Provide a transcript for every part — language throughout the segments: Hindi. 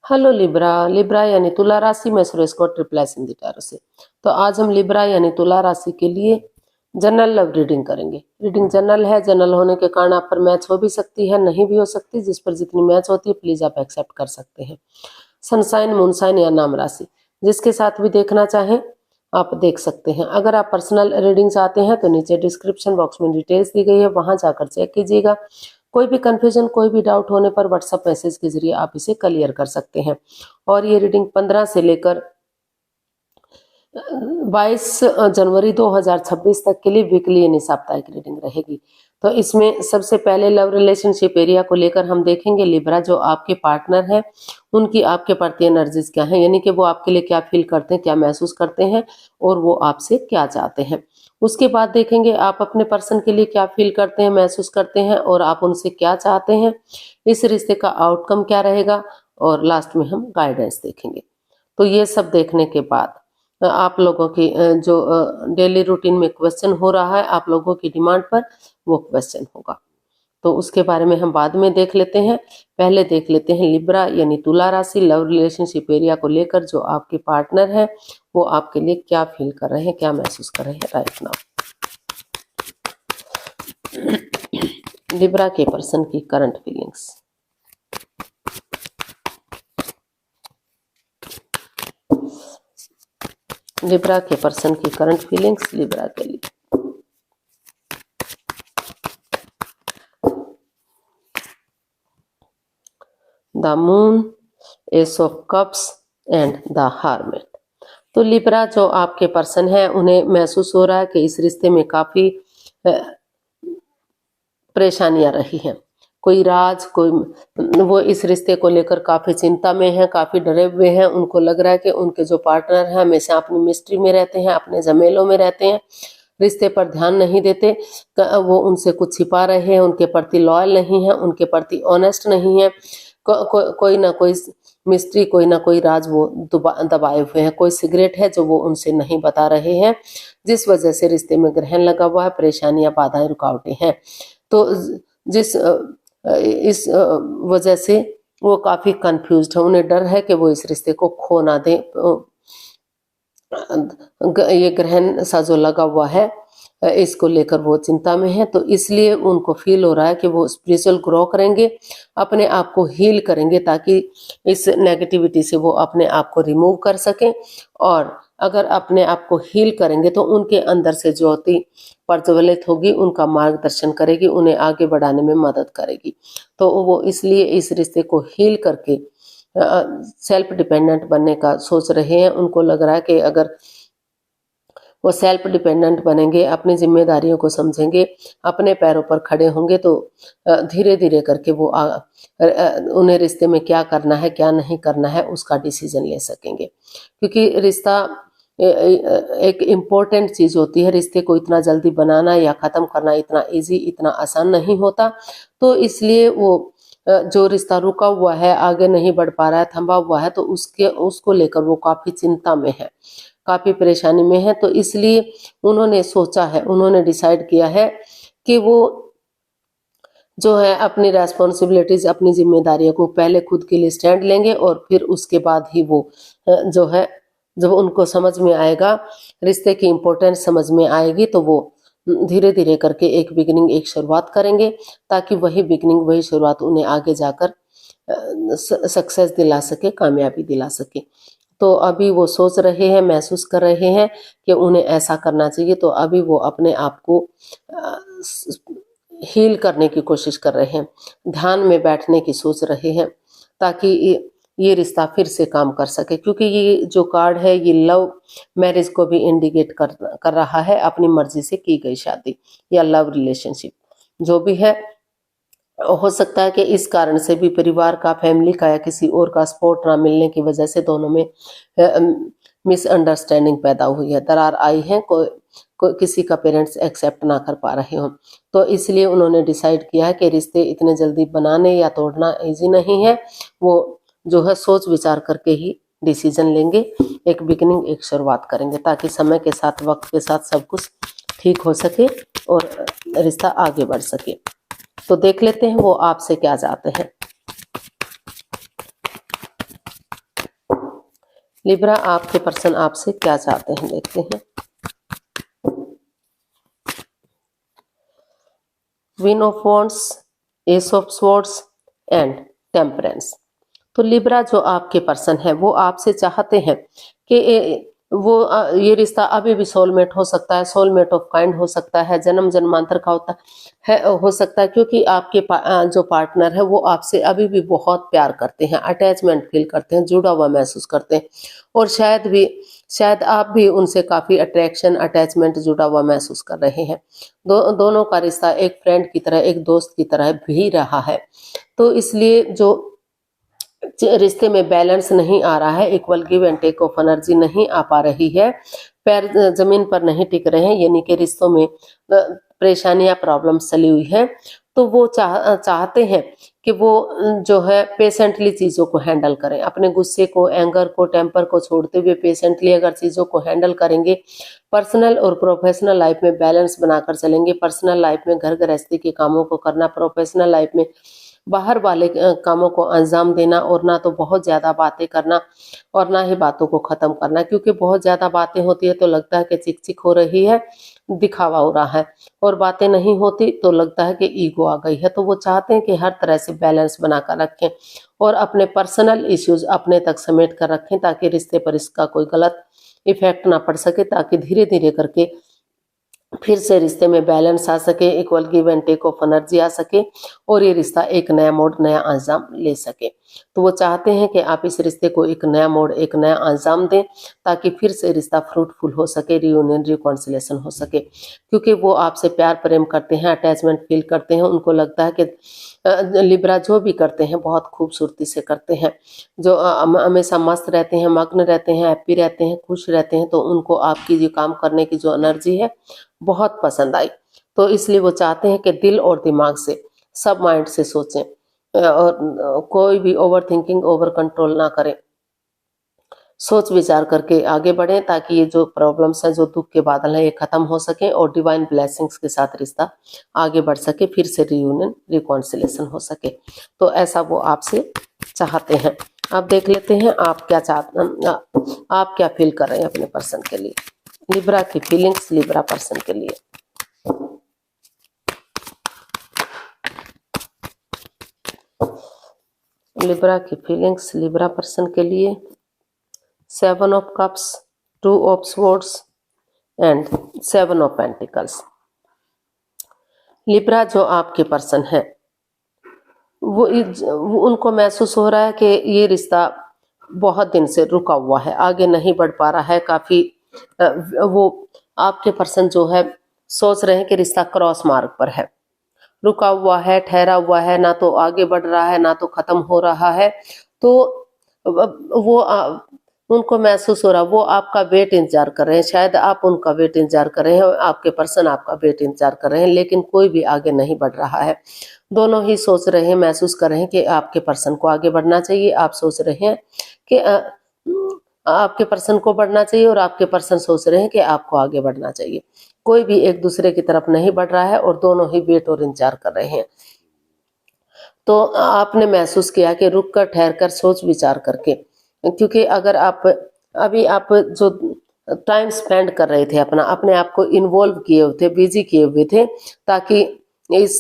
Hello Libra. लिब्रा यानी तुला राशि में सुरेश को ट्रिपल इन द टैरो से। तो आज हम लिब्रा यानी तुला राशि के लिए जनरल लव रीडिंग करेंगे। रीडिंग जनरल है, जनरल होने के कारण आप पर मैच हो भी सकती है, नहीं भी हो सकती। जिस पर जितनी मैच होती है प्लीज आप एक्सेप्ट कर सकते हैं। सनसाइन, मूनसाइन या नाम राशि जिसके साथ भी देखना चाहें आप देख सकते हैं। अगर आप पर्सनल रीडिंग चाहते हैं तो नीचे डिस्क्रिप्शन बॉक्स में डिटेल्स दी गई है, वहां जाकर चेक कीजिएगा। कोई भी कंफ्यूजन, कोई भी डाउट होने पर व्हाट्सएप मैसेज के जरिए आप इसे क्लियर कर सकते हैं। और ये रीडिंग 15 से लेकर 22 जनवरी 2026 तक के लिए वीकली यानी साप्ताहिक रीडिंग रहेगी। तो इसमें सबसे पहले लव रिलेशनशिप एरिया को लेकर हम देखेंगे लिब्रा, जो आपके पार्टनर हैं उनकी आपके प्रति एनर्जीज क्या है, यानी कि वो आपके लिए क्या फील करते हैं, क्या महसूस करते हैं और वो आपसे क्या चाहते हैं। उसके बाद देखेंगे आप अपने पर्सन के लिए क्या फील करते हैं, महसूस करते हैं और आप उनसे क्या चाहते हैं, इस रिश्ते का आउटकम क्या रहेगा और लास्ट में हम गाइडेंस देखेंगे। तो ये सब देखने के बाद आप लोगों की जो डेली रूटीन में क्वेश्चन हो रहा है आप लोगों की डिमांड पर, वो क्वेश्चन होगा। तो उसके बारे में हम बाद में देख लेते हैं। पहले देख लेते हैं लिब्रा यानी तुला राशि लव रिलेशनशिप एरिया को लेकर जो आपके पार्टनर है वो आपके लिए क्या फील कर रहे हैं, क्या महसूस कर रहे हैं राइट नाउ। लिब्रा के पर्सन की करंट फीलिंग्स। लिब्रा के पर्सन की करंट फीलिंग्स लिब्रा के लिए। The moon, S of cups and the hermit. तो लिब्रा जो आपके पर्सन है उन्हें महसूस हो रहा है कि इस रिश्ते में काफी परेशानियां रही हैं। कोई राज, कोई वो इस रिश्ते को लेकर काफी चिंता में है, काफी डरे हुए हैं। उनको लग रहा है कि उनके जो पार्टनर हैं हमेशा अपनी मिस्ट्री में रहते हैं, अपने झमेलों में रहते हैं, रिश्ते पर ध्यान नहीं देते, वो उनसे कुछ छिपा रहे हैं, उनके प्रति लॉयल नहीं है, उनके प्रति ऑनेस्ट नहीं है। कोई ना कोई मिस्ट्री, कोई ना कोई राज वो दबाए हुए हैं। कोई सिगरेट है जो वो उनसे नहीं बता रहे हैं, जिस वजह से रिश्ते में ग्रहण लगा हुआ है, परेशानियां, बाधाएं, रुकावटें हैं। तो जिस इस वजह से वो काफी कंफ्यूज्ड है। उन्हें डर है कि वो इस रिश्ते को खो ना दें। ये ग्रहण सा जो लगा हुआ है इसको लेकर वो चिंता में है। तो इसलिए उनको फील हो रहा है कि वो स्पिरिचुअल ग्रो करेंगे, अपने आप को हील करेंगे ताकि इस नेगेटिविटी से वो अपने आप को रिमूव कर सकें। और अगर अपने आप को हील करेंगे तो उनके अंदर से ज्योति प्रज्वलित होगी, उनका मार्गदर्शन करेगी, उन्हें आगे बढ़ाने में मदद करेगी। तो वो इसलिए इस रिश्ते को हील करके सेल्फ डिपेंडेंट बनने का सोच रहे हैं। उनको लग रहा है कि अगर वो सेल्फ डिपेंडेंट बनेंगे, अपनी जिम्मेदारियों को समझेंगे, अपने पैरों पर खड़े होंगे तो धीरे धीरे करके वो उन्हें रिश्ते में क्या करना है, क्या नहीं करना है उसका डिसीजन ले सकेंगे। क्योंकि रिश्ता एक इम्पोर्टेंट चीज होती है। रिश्ते को इतना जल्दी बनाना या खत्म करना इतना इजी, इतना आसान नहीं होता। तो इसलिए वो जो रिश्ता रुका हुआ है, आगे नहीं बढ़ पा रहा है, थमा हुआ है, तो उसको लेकर वो काफी चिंता में है, काफी परेशानी में है। तो इसलिए उन्होंने सोचा है, उन्होंने डिसाइड किया है कि वो जो है अपनी रेस्पॉन्सिबिलिटीज, अपनी जिम्मेदारियों को पहले खुद के लिए स्टैंड लेंगे और फिर उसके बाद ही वो जो है, जब उनको समझ में आएगा, रिश्ते की इम्पोर्टेंस समझ में आएगी, तो वो धीरे धीरे करके एक बिगिनिंग, एक शुरुआत करेंगे ताकि वही बिगिनिंग, वही शुरुआत उन्हें आगे जाकर सक्सेस दिला सके, कामयाबी दिला सके। तो अभी वो सोच रहे हैं, महसूस कर रहे हैं कि उन्हें ऐसा करना चाहिए। तो अभी वो अपने आप को हील करने की कोशिश कर रहे हैं, ध्यान में बैठने की सोच रहे हैं ताकि ये रिश्ता फिर से काम कर सके। क्योंकि ये जो कार्ड है ये लव मैरिज को भी इंडिकेट कर रहा है, अपनी मर्जी से की गई शादी या लव रिलेशनशिप जो भी है। हो सकता है कि इस कारण से भी परिवार का, फैमिली का या किसी और का सपोर्ट ना मिलने की वजह से दोनों में मिसअंडरस्टैंडिंग पैदा हुई है, दरार आई है, कोई किसी का पेरेंट्स एक्सेप्ट ना कर पा रहे हो। तो इसलिए उन्होंने डिसाइड किया है कि रिश्ते इतने जल्दी बनाने या तोड़ना इजी नहीं है। वो जो है सोच विचार करके ही डिसीजन लेंगे, एक बिगिनिंग, एक शुरुआत करेंगे ताकि समय के साथ, वक्त के साथ सब कुछ ठीक हो सके और रिश्ता आगे बढ़ सके। तो देख लेते हैं वो आपसे क्या चाहते हैं। लिब्रा, आपके पर्सन आपसे क्या चाहते हैं, देखते हैं। Queen of wands, S of swords and temperance. तो लिब्रा जो आपके पर्सन है वो आपसे चाहते हैं कि ये रिश्ता अभी भी सोलमेट हो सकता है, सोलमेट ऑफ काइंड हो सकता है, जन्म जन्मांतर का होता है, हो सकता है, क्योंकि आपके जो पार्टनर है वो आपसे अभी भी बहुत प्यार करते हैं, अटैचमेंट फील करते हैं, जुड़ा हुआ महसूस करते हैं, और शायद आप भी उनसे काफी अट्रैक्शन, अटैचमेंट, जुड़ा हुआ महसूस कर रहे हैं। दोनों का रिश्ता एक फ्रेंड की तरह, एक दोस्त की तरह भी रहा है। तो इसलिए जो रिश्ते में बैलेंस नहीं आ रहा है, equal give and take of energy नहीं आ पा रही है, पैर जमीन पर नहीं टिक रहे हैं, यानी कि रिश्तों में परेशानियां, प्रॉब्लम चली हुई है, तो वो चाहते हैं कि वो जो है पेशेंटली चीजों को हैंडल करें, अपने गुस्से को, एंगर को, टेम्पर को छोड़ते हुए पेशेंटली अगर चीजों को हैंडल करेंगे, पर्सनल और प्रोफेशनल लाइफ में बैलेंस बनाकर चलेंगे, पर्सनल लाइफ में घर गृहस्थी के कामों को करना, प्रोफेशनल लाइफ में बाहर वाले कामों को अंजाम देना, और ना तो बहुत ज्यादा बातें करना और ना ही बातों को खत्म करना, क्योंकि बहुत ज्यादा बातें होती है तो लगता है कि चिक चिक हो रही है, दिखावा हो रहा है, और बातें नहीं होती तो लगता है कि ईगो आ गई है। तो वो चाहते हैं कि हर तरह से बैलेंस बनाकर रखें और अपने पर्सनल इश्यूज अपने तक समेट कर रखें, ताकि रिश्ते पर इसका कोई गलत इफेक्ट ना पड़ सके, ताकि धीरे धीरे करके फिर से रिश्ते में बैलेंस आ सके, equal give and take of energy आ सके, और ये रिश्ता एक नया मोड़, नया अंजाम ले सके। तो वो चाहते हैं कि आप इस रिश्ते को एक नया मोड़, एक नया अंजाम दें, ताकि फिर से रिश्ता फ्रूटफुल हो सके, रियूनियन, रिकॉन्सिलेशन हो सके, क्योंकि वो आपसे प्यार प्रेम करते हैं, अटैचमेंट फील करते हैं। उनको लगता है कि लिब्रा जो भी करते हैं बहुत खूबसूरती से करते हैं, जो हमेशा मस्त रहते हैं, मग्न रहते हैं, हैप्पी रहते हैं, खुश रहते हैं, तो उनको आपकी जो काम करने की जो एनर्जी है बहुत पसंद आई। तो इसलिए वो चाहते हैं कि दिल और दिमाग से, सब माइंड से सोचें, और कोई भी ओवर थिंकिंग, ओवर कंट्रोल ना करें, सोच विचार करके आगे बढ़ें, ताकि ये जो प्रॉब्लम्स हैं, जो दुख के बादल हैं, ये खत्म हो सके और डिवाइन ब्लेसिंग्स के साथ रिश्ता आगे बढ़ सके, फिर से रियूनियन, रिकॉन्सिलेशन हो सके। तो ऐसा वो आपसे चाहते हैं। अब देख लेते हैं आप क्या आप क्या फील कर रहे हैं अपने पर्सन के लिए, लिब्रा की फीलिंग्स लिब्रा पर्सन के लिए। लिब्रा की फीलिंग्स लिब्रा पर्सन के लिए, 7 of cups, 2 of swords and 7 of pentacles. Libra जो आपके पर्सन है वो उनको महसूस हो रहा है कि ये रिश्ता बहुत दिन से रुका हुआ है, आगे नहीं बढ़ पा रहा है। काफी वो आपके पर्सन जो है सोच रहे हैं कि रिश्ता क्रॉस मार्ग पर है, रुका हुआ है, ठहरा हुआ है, ना तो आगे बढ़ रहा है, ना तो खत्म हो रहा है। तो वो उनको महसूस हो रहा, वो आपका वेट इंतजार कर रहे हैं, शायद आप उनका वेट इंतजार कर रहे हैं, आपके पर्सन आपका वेट इंतजार कर रहे हैं, लेकिन कोई भी आगे नहीं बढ़ रहा है। दोनों ही सोच रहे हैं, महसूस कर रहे हैं कि आपके पर्सन को आगे बढ़ना चाहिए, आप सोच रहे हैं कि आपके पर्सन को बढ़ना चाहिए, और आपके पर्सन सोच रहे हैं कि आपको आगे बढ़ना चाहिए। कोई भी एक दूसरे की तरफ नहीं बढ़ रहा है, और दोनों ही वेट और इंतजार कर रहे हैं। तो आपने महसूस किया कि रुक कर, ठहर कर, सोच विचार करके, क्योंकि अगर आप जो टाइम स्पेंड कर रहे थे, अपने आप को इन्वॉल्व किए हुए थे, बिजी किए हुए थे, ताकि इस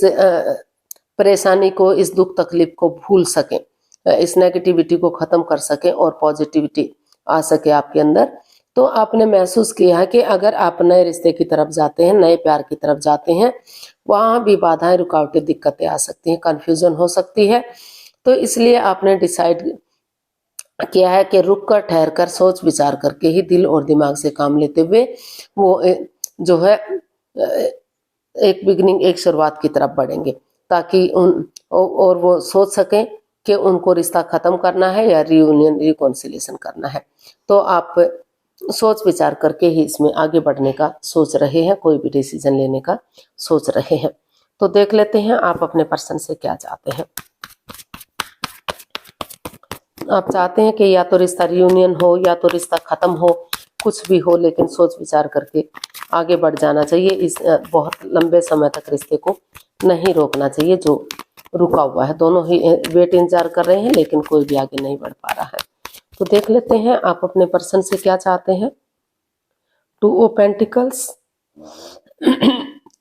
परेशानी को, इस दुख तकलीफ को भूल सकें, इस नेगेटिविटी को खत्म कर सकें और पॉजिटिविटी आ सके आपके अंदर। तो आपने महसूस किया है कि अगर आप नए रिश्ते की तरफ जाते हैं, नए प्यार की तरफ जाते हैं, वहां भी बाधाएं, रुकावटें, दिक्कतें आ सकती हैं, कंफ्यूजन हो सकती है। तो इसलिए आपने डिसाइड किया है कि रुक कर, ठहर कर, सोच विचार करके ही, दिल और दिमाग से काम लेते हुए वो जो है एक बिगिनिंग, एक शुरुआत की तरफ बढ़ेंगे, ताकि और वो सोच सकें कि उनको रिश्ता खत्म करना है या रियूनियन, रिकॉन्सिलेशन करना है। तो आप सोच विचार करके ही इसमें आगे बढ़ने का सोच रहे हैं, कोई भी डिसीजन लेने का सोच रहे हैं। तो देख लेते हैं आप अपने पर्सन से क्या चाहते हैं। आप चाहते हैं कि या तो रिश्ता रियूनियन हो, या तो रिश्ता खत्म हो, कुछ भी हो, लेकिन सोच विचार करके आगे बढ़ जाना चाहिए। इस बहुत लंबे समय तक रिश्ते को नहीं रोकना चाहिए जो रुका हुआ है। दोनों ही वेट इंतजार कर रहे हैं, लेकिन कोई भी आगे नहीं बढ़ पा रहा है। तो देख लेते हैं आप अपने पर्सन से क्या चाहते हैं। 2 of pentacles,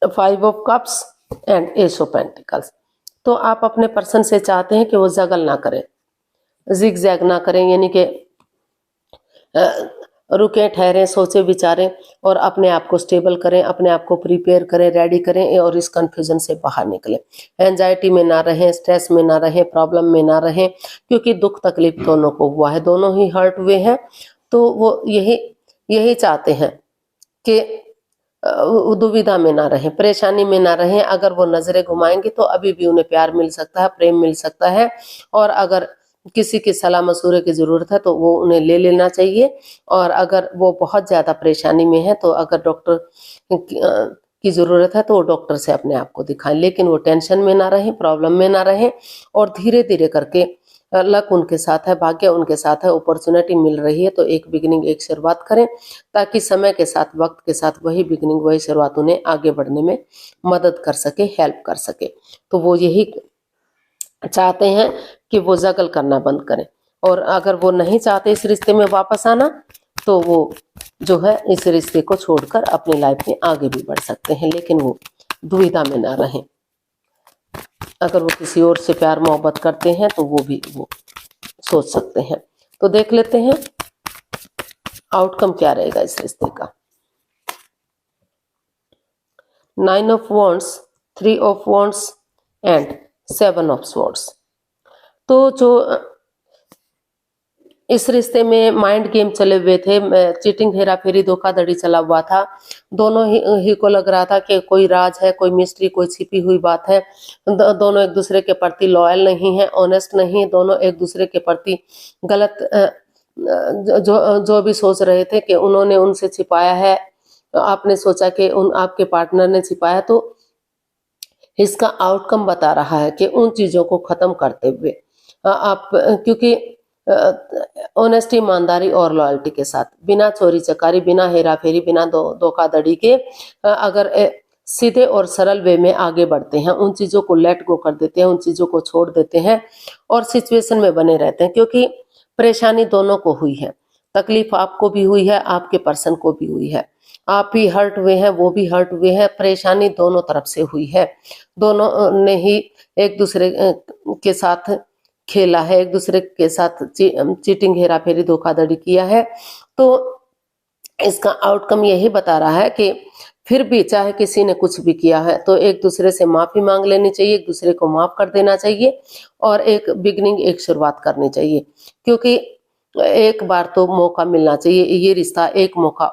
5 of cups and S of pentacles. तो आप अपने पर्सन से चाहते हैं कि वो जगल ना करें, जिग जैग ना करें, यानी कि रुकें, ठहरें, सोचें, विचारें और अपने आप को स्टेबल करें, अपने आप को प्रिपेयर करें, रेडी करें और इस कन्फ्यूजन से बाहर निकलें। एंजाइटी में ना रहें, स्ट्रेस में ना रहें, प्रॉब्लम में ना रहें, क्योंकि दुख तकलीफ दोनों को हुआ है, दोनों ही हर्ट हुए हैं। तो वो यही चाहते हैं कि दुविधा में ना रहें, परेशानी में ना रहें। अगर वो नजरें घुमाएंगे तो अभी भी उन्हें प्यार मिल सकता है, प्रेम मिल सकता है। और अगर किसी की सलाह मशूरे की जरूरत है तो वो उन्हें ले लेना चाहिए। और अगर वो बहुत ज्यादा परेशानी में है तो अगर डॉक्टर की जरूरत है तो वो डॉक्टर से अपने आप को दिखाएं, लेकिन वो टेंशन में ना रहें, प्रॉब्लम में ना रहें और धीरे धीरे करके लक उनके साथ है, भाग्य उनके साथ है, अपॉर्चुनिटी मिल रही है। तो एक बिगिनिंग, एक शुरुआत करें ताकि समय के साथ, वक्त के साथ वही बिगिनिंग, वही शुरुआत उन्हें आगे बढ़ने में मदद कर सके, हेल्प कर सके। तो वो यही चाहते हैं कि वो जगल करना बंद करें। और अगर वो नहीं चाहते इस रिश्ते में वापस आना तो वो जो है इस रिश्ते को छोड़कर अपनी लाइफ में आगे भी बढ़ सकते हैं, लेकिन वो दुविधा में ना रहें। अगर वो किसी और से प्यार मोहब्बत करते हैं तो वो सोच सकते हैं। तो देख लेते हैं आउटकम क्या रहेगा इस रिश्ते का। 9 of wands, 3 of wands and 7 of swords. तो जो इस रिश्ते में माइंड गेम चले हुए थे, चीटिंग, हेरा फेरी, धोखाधड़ी चला हुआ था। दोनों ही को लग रहा था कि कोई राज है, कोई मिस्ट्री, कोई छिपी हुई बात है। दोनों एक दूसरे के प्रति लॉयल नहीं है, ऑनेस्ट नहीं, दोनों एक दूसरे के प्रति गलत जो भी सोच रहे थे कि उन्होंने उनसे छिपाया है, आपने सोचा कि आपके पार्टनर ने छिपाया। तो इसका आउटकम बता रहा है कि उन चीजों को खत्म करते हुए आप, क्योंकि ऑनेस्टी, ईमानदारी और लॉयल्टी के साथ, बिना चोरी चकारी, बिना हेरा फेरी, बिना धोखाधड़ी के अगर सीधे और सरल वे में आगे बढ़ते हैं, उन चीजों को लेट गो कर देते हैं, उन चीजों को छोड़ देते हैं और सिचुएशन में बने रहते हैं। क्योंकि परेशानी दोनों को हुई है, तकलीफ आपको भी हुई है, आपके पर्सन को भी हुई है, आप भी हर्ट हुए हैं, वो भी हर्ट हुए हैं, परेशानी दोनों तरफ से हुई है। दोनों ने ही एक दूसरे के साथ खेला है, एक दूसरे के साथ चीटिंग, हेरा फेरी, धोखाधड़ी किया है। तो इसका आउटकम यही बता रहा है कि फिर भी चाहे किसी ने कुछ भी किया है तो एक दूसरे से माफी मांग लेनी चाहिए, एक दूसरे को माफ कर देना चाहिए और एक बिगनिंग, एक शुरुआत करनी चाहिए। क्योंकि एक बार तो मौका मिलना चाहिए, ये रिश्ता एक मौका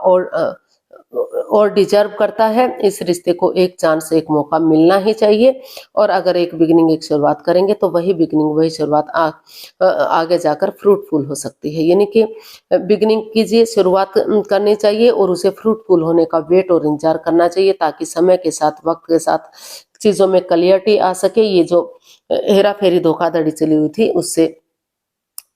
और डिजर्व करता है। इस रिश्ते को एक चांस, एक मौका मिलना ही चाहिए। और अगर एक बिगिनिंग, एक शुरुआत करेंगे तो वही बिगिनिंग, वही शुरुआत आगे जाकर फ्रूटफुल हो सकती है। यानी कि बिगिनिंग कीजिए, शुरुआत करनी चाहिए और उसे फ्रूटफुल होने का वेट और इंतजार करना चाहिए ताकि समय के साथ, वक्त के साथ चीजों में क्लियरिटी आ सके। ये जो हेरा फेरी, धोखाधड़ी चली हुई थी उससे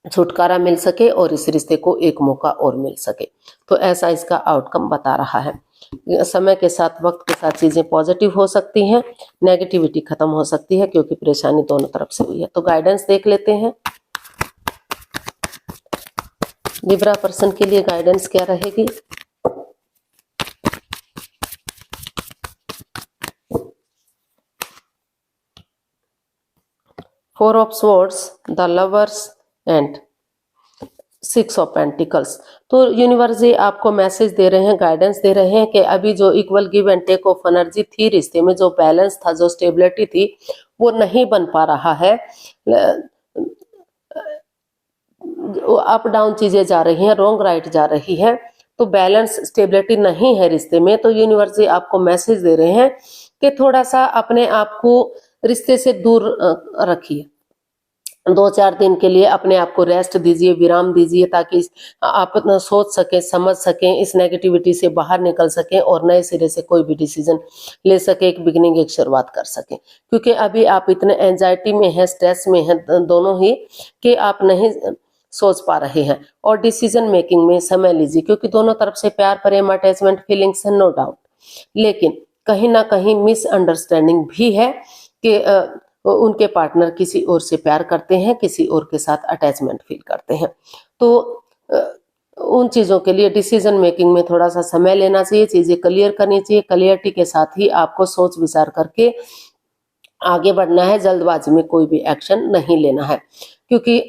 छुटकारा मिल सके और इस रिश्ते को एक मौका और मिल सके। तो ऐसा इसका आउटकम बता रहा है। समय के साथ, वक्त के साथ चीजें पॉजिटिव हो सकती हैं, नेगेटिविटी खत्म हो सकती है, क्योंकि परेशानी दोनों तरफ से हुई है। तो गाइडेंस देख लेते हैं लिब्रा पर्सन के लिए गाइडेंस क्या रहेगी। Four of swords, the lovers and 6 of pentacles. तो यूनिवर्स जी आपको मैसेज दे रहे हैं, गाइडेंस दे रहे हैं कि अभी जो equal give and take of energy थी रिश्ते में, जो बैलेंस था, जो स्टेबिलिटी थी, वो नहीं बन पा रहा है। अप डाउन चीजें जा रही हैं, रॉन्ग राइट जा रही है, तो बैलेंस, स्टेबिलिटी नहीं है रिश्ते में। तो यूनिवर्स जी आपको मैसेज दे रहे हैं कि थोड़ा सा अपने आप को रिश्ते से दूर रखिए, 2-4 दिन के लिए अपने आप को रेस्ट दीजिए, विराम दीजिए, ताकि आप सोच सकें, समझ सकें, इस नेगेटिविटी से बाहर निकल सकें और नए सिरे से कोई भी डिसीजन ले सके, एक बिगिनिंग, एक शुरुआत कर सकें। क्योंकि अभी आप इतने एंजाइटी में हैं, स्ट्रेस में हैं दोनों ही, कि आप नहीं सोच पा रहे हैं और डिसीजन मेकिंग में समय लीजिए। क्योंकि दोनों तरफ से प्यार, प्रेम, अटैचमेंट, फीलिंग्स है, नो डाउट, लेकिन कहीं ना कहीं मिसअंडरस्टैंडिंग भी है कि उनके पार्टनर किसी और से प्यार करते हैं, किसी और के साथ अटैचमेंट फील करते हैं। तो उन चीज़ों के लिए डिसीजन मेकिंग में थोड़ा सा समय लेना चाहिए, चीज़ें क्लियर करनी चाहिए। क्लियरिटी के साथ ही आपको सोच विचार करके आगे बढ़ना है, जल्दबाजी में कोई भी एक्शन नहीं लेना है, क्योंकि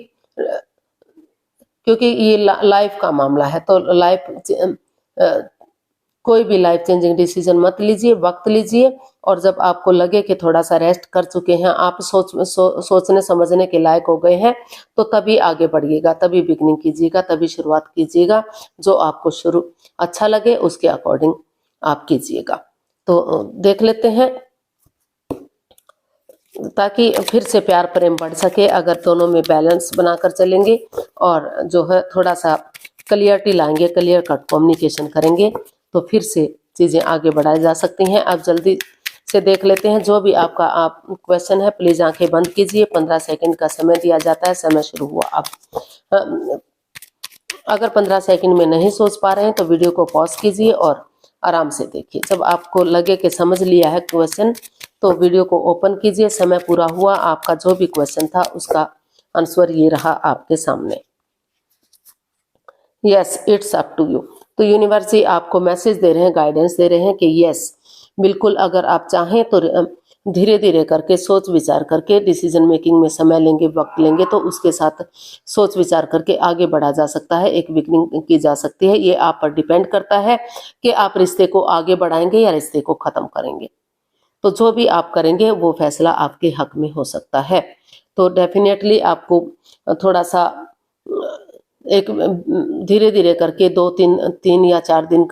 क्योंकि ये लाइफ का मामला है। तो कोई भी लाइफ चेंजिंग डिसीजन मत लीजिए, वक्त लीजिए, और जब आपको लगे कि थोड़ा सा रेस्ट कर चुके हैं आप, सोचने समझने के लायक हो गए हैं, तो तभी आगे बढ़िएगा, तभी बिगनिंग कीजिएगा, तभी शुरुआत कीजिएगा। जो आपको शुरू अच्छा लगे उसके अकॉर्डिंग आप कीजिएगा। तो देख लेते हैं, ताकि फिर से प्यार प्रेम बढ़ सके। अगर दोनों में बैलेंस बनाकर चलेंगे और जो है थोड़ा सा क्लियरिटी लाएंगे, क्लियर कट कम्युनिकेशन करेंगे, तो फिर से चीज़ें आगे बढ़ाई जा सकती हैं। आप जल्दी से देख लेते हैं। जो भी आपका आप क्वेश्चन है प्लीज़ आंखें बंद कीजिए। 15 सेकंड का समय दिया जाता है। समय शुरू हुआ। अब अगर 15 सेकंड में नहीं सोच पा रहे हैं तो वीडियो को पॉज कीजिए और आराम से देखिए। जब आपको लगे कि समझ लिया है क्वेश्चन, तो वीडियो को ओपन कीजिए। समय पूरा हुआ। आपका जो भी क्वेश्चन था उसका आंसर ये रहा आपके सामने। Yes, it's up to you. तो यूनिवर्स ही आपको मैसेज दे रहे हैं, गाइडेंस दे रहे हैं कि यस, बिल्कुल अगर आप चाहें तो धीरे धीरे करके सोच विचार करके डिसीजन मेकिंग में समय लेंगे, वक्त लेंगे, तो उसके साथ सोच विचार करके आगे बढ़ा जा सकता है, एक बिगनिंग की जा सकती है। ये आप पर डिपेंड करता है कि आप रिश्ते को आगे बढ़ाएंगे या रिश्ते को ख़त्म करेंगे। तो जो भी आप करेंगे वो फैसला आपके हक में हो सकता है। तो डेफिनेटली आपको थोड़ा सा एक धीरे धीरे करके 2-3 या 4 दिन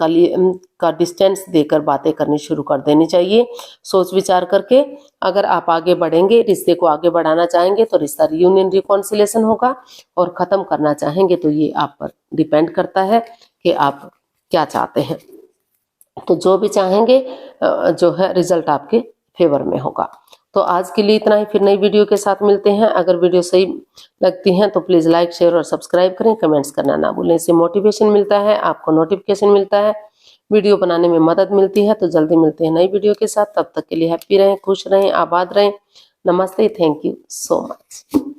का डिस्टेंस देकर बातें करनी शुरू कर देनी चाहिए, सोच विचार करके। अगर आप आगे बढ़ेंगे, रिश्ते को आगे बढ़ाना चाहेंगे तो रिश्ता रियूनियन रिकॉन्सिलेशन होगा, और ख़त्म करना चाहेंगे तो ये आप पर डिपेंड करता है कि आप क्या चाहते हैं। तो जो भी चाहेंगे जो है रिजल्ट आपके फेवर में होगा। तो आज के लिए इतना ही, फिर नई वीडियो के साथ मिलते हैं। अगर वीडियो सही लगती हैं तो प्लीज़ लाइक, शेयर और सब्सक्राइब करें। कमेंट्स करना ना भूलें, इससे मोटिवेशन मिलता है, आपको नोटिफिकेशन मिलता है, वीडियो बनाने में मदद मिलती है। तो जल्दी मिलते हैं नई वीडियो के साथ। तब तक के लिए हैप्पी रहें, खुश रहें, आबाद रहें। नमस्ते, थैंक यू सो मच।